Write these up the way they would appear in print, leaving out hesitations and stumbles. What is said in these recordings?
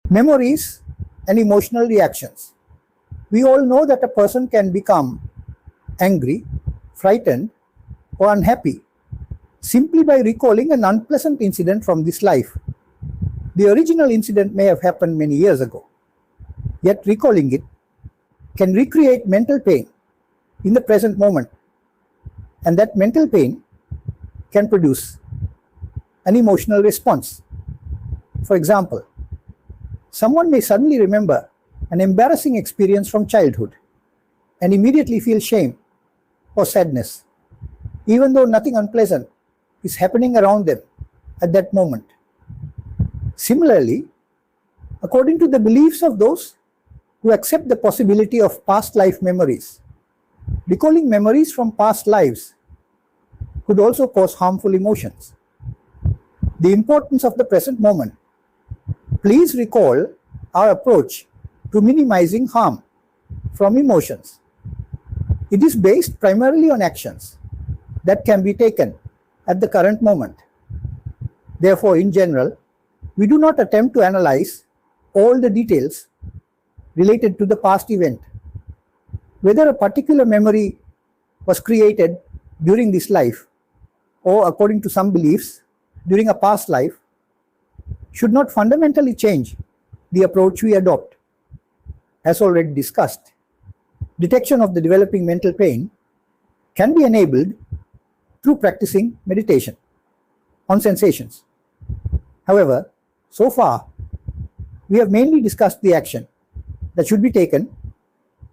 Memories and emotional reactions. We all know that a person can become angry, frightened, or unhappy simply by recalling an unpleasant incident from this life. The original incident may have happened many years ago, yet recalling it can recreate mental pain in the present moment, and that mental pain can produce an emotional response. For example, someone may suddenly remember an embarrassing experience from childhood and immediately feel shame or sadness, even though nothing unpleasant is happening around them at that moment. Similarly, according to the beliefs of those who accept the possibility of past life memories, recalling memories from past lives could also cause harmful emotions. The importance of the present moment. Please recall our approach to minimizing harm from emotions. It is based primarily on actions that can be taken at the current moment. Therefore, in general, we do not attempt to analyze all the details related to the past event. Whether a particular memory was created during this life or, according to some beliefs, during a past life, should not fundamentally change the approach we adopt. As already discussed, detection of the developing mental pain can be enabled through practicing meditation on sensations. However, so far, we have mainly discussed the action that should be taken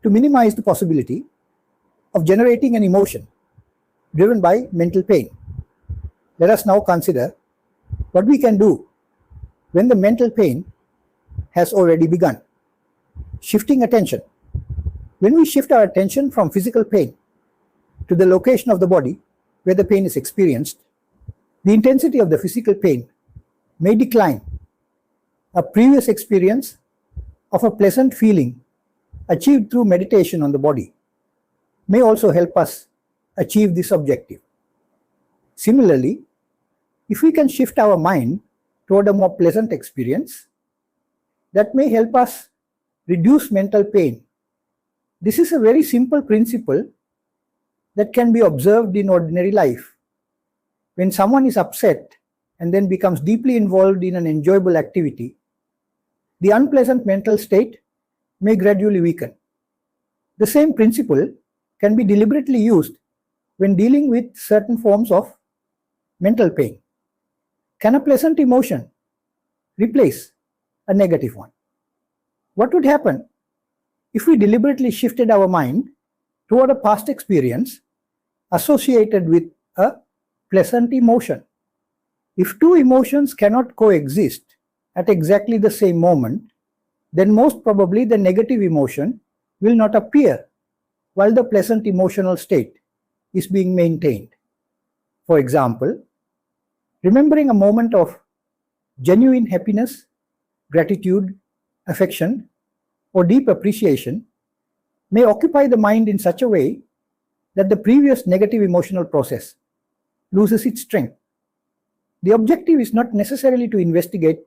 to minimize the possibility of generating an emotion driven by mental pain. Let us now consider what we can do when the mental pain has already begun. Shifting attention. When we shift our attention from physical pain to the location of the body where the pain is experienced, the intensity of the physical pain may decline. A previous experience of a pleasant feeling achieved through meditation on the body may also help us achieve this objective. Similarly, if we can shift our mind toward a more pleasant experience, that may help us reduce mental pain. This is a very simple principle that can be observed in ordinary life. When someone is upset and then becomes deeply involved in an enjoyable activity, the unpleasant mental state may gradually weaken. The same principle can be deliberately used when dealing with certain forms of mental pain. Can a pleasant emotion replace a negative one? What would happen if we deliberately shifted our mind toward a past experience associated with a pleasant emotion? If two emotions cannot coexist at exactly the same moment, then most probably the negative emotion will not appear while the pleasant emotional state is being maintained. For example, remembering a moment of genuine happiness, gratitude, affection, or deep appreciation may occupy the mind in such a way that the previous negative emotional process loses its strength. The objective is not necessarily to investigate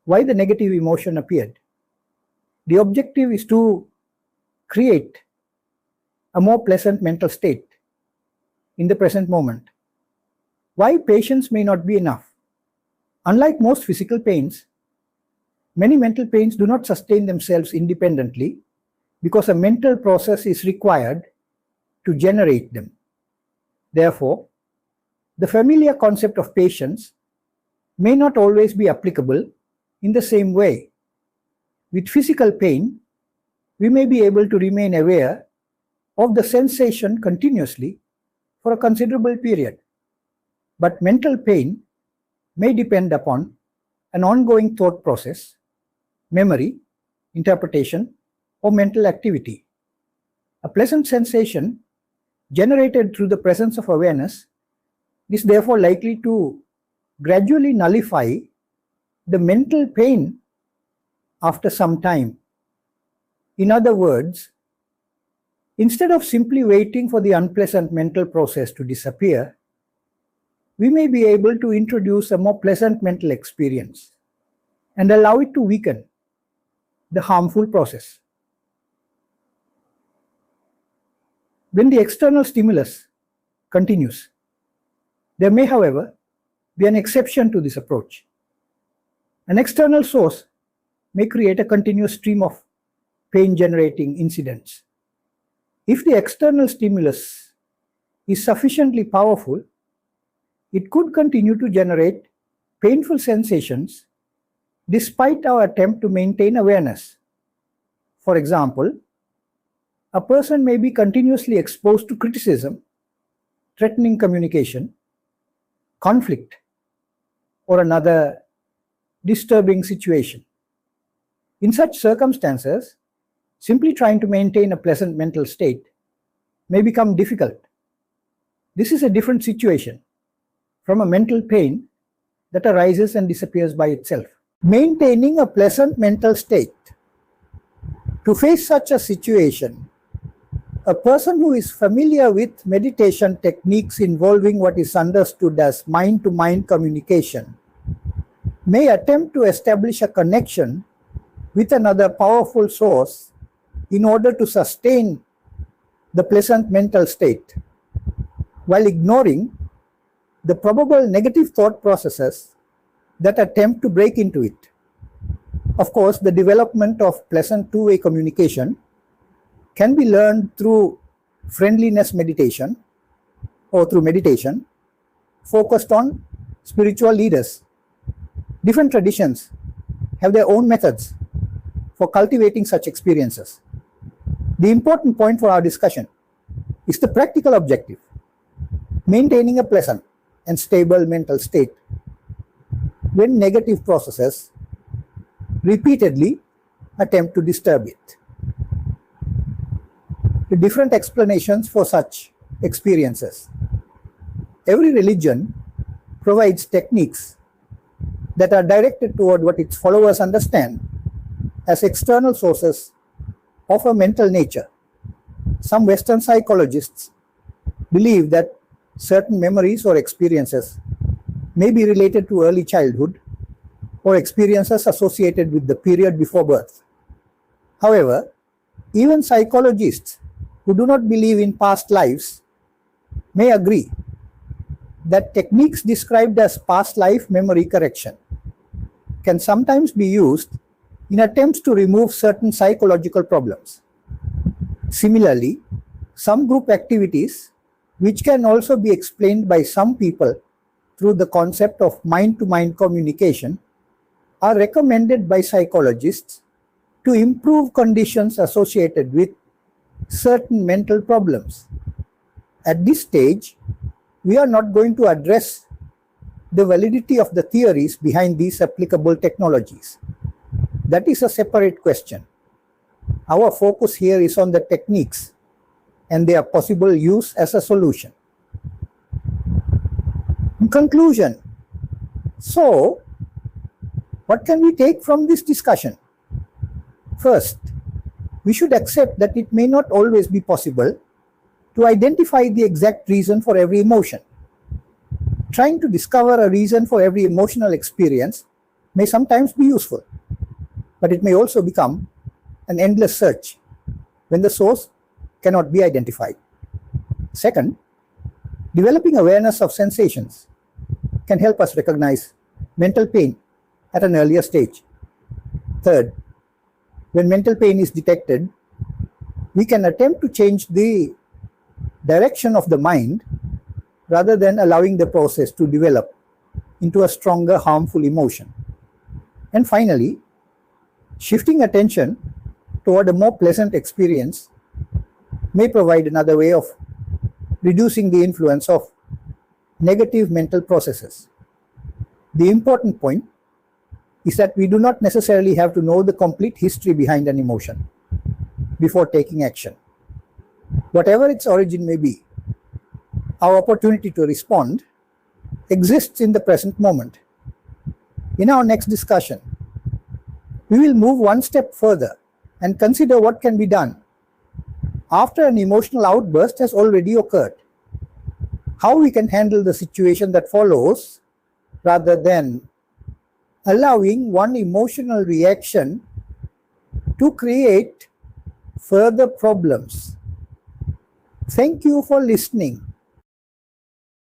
why the negative emotion appeared. The objective is to create a more pleasant mental state in the present moment. Why patience may not be enough? Unlike most physical pains, many mental pains do not sustain themselves independently because a mental process is required to generate them. Therefore, the familiar concept of patience may not always be applicable in the same way. With physical pain, we may be able to remain aware of the sensation continuously for a considerable period. But mental pain may depend upon an ongoing thought process, memory, interpretation, or mental activity. A pleasant sensation generated through the presence of awareness is therefore likely to gradually nullify the mental pain after some time. In other words, instead of simply waiting for the unpleasant mental process to disappear, we may be able to introduce a more pleasant mental experience and allow it to weaken the harmful process. When the external stimulus continues, there may, however, be an exception to this approach. An external source may create a continuous stream of pain-generating incidents. If the external stimulus is sufficiently powerful, it could continue to generate painful sensations despite our attempt to maintain awareness. For example, a person may be continuously exposed to criticism, threatening communication, conflict, or another disturbing situation. In such circumstances, simply trying to maintain a pleasant mental state may become difficult. This is a different situation from a mental pain that arises and disappears by itself. Maintaining a pleasant mental state. To face such a situation, a person who is familiar with meditation techniques involving what is understood as mind-to-mind communication may attempt to establish a connection with another powerful source in order to sustain the pleasant mental state, while ignoring the probable negative thought processes that attempt to break into it. Of course, the development of pleasant two-way communication can be learned through friendliness meditation or through meditation focused on spiritual leaders. Different traditions have their own methods for cultivating such experiences. The important point for our discussion is the practical objective: maintaining a pleasant and stable mental state when negative processes repeatedly attempt to disturb it. The different explanations for such experiences. Every religion provides techniques that are directed toward what its followers understand as external sources of a mental nature. Some Western psychologists believe that certain memories or experiences may be related to early childhood or experiences associated with the period before birth. However, even psychologists who do not believe in past lives may agree that techniques described as past life memory correction can sometimes be used in attempts to remove certain psychological problems. Similarly, some group activities, which can also be explained by some people through the concept of mind-to-mind communication, are recommended by psychologists to improve conditions associated with certain mental problems. At this stage, we are not going to address the validity of the theories behind these applicable technologies. That is a separate question. Our focus here is on the techniques and their possible use as a solution. In conclusion, so what can we take from this discussion? First, we should accept that it may not always be possible to identify the exact reason for every emotion. Trying to discover a reason for every emotional experience may sometimes be useful, but it may also become an endless search when the source cannot be identified. Second, developing awareness of sensations can help us recognize mental pain at an earlier stage. Third, when mental pain is detected, we can attempt to change the direction of the mind rather than allowing the process to develop into a stronger harmful emotion. And finally, shifting attention toward a more pleasant experience may provide another way of reducing the influence of negative mental processes. The important point is that we do not necessarily have to know the complete history behind an emotion before taking action. Whatever its origin may be, our opportunity to respond exists in the present moment. In our next discussion, we will move one step further and consider what can be done after an emotional outburst has already occurred. How we can handle the situation that follows rather than allowing one emotional reaction to create further problems. Thank you for listening.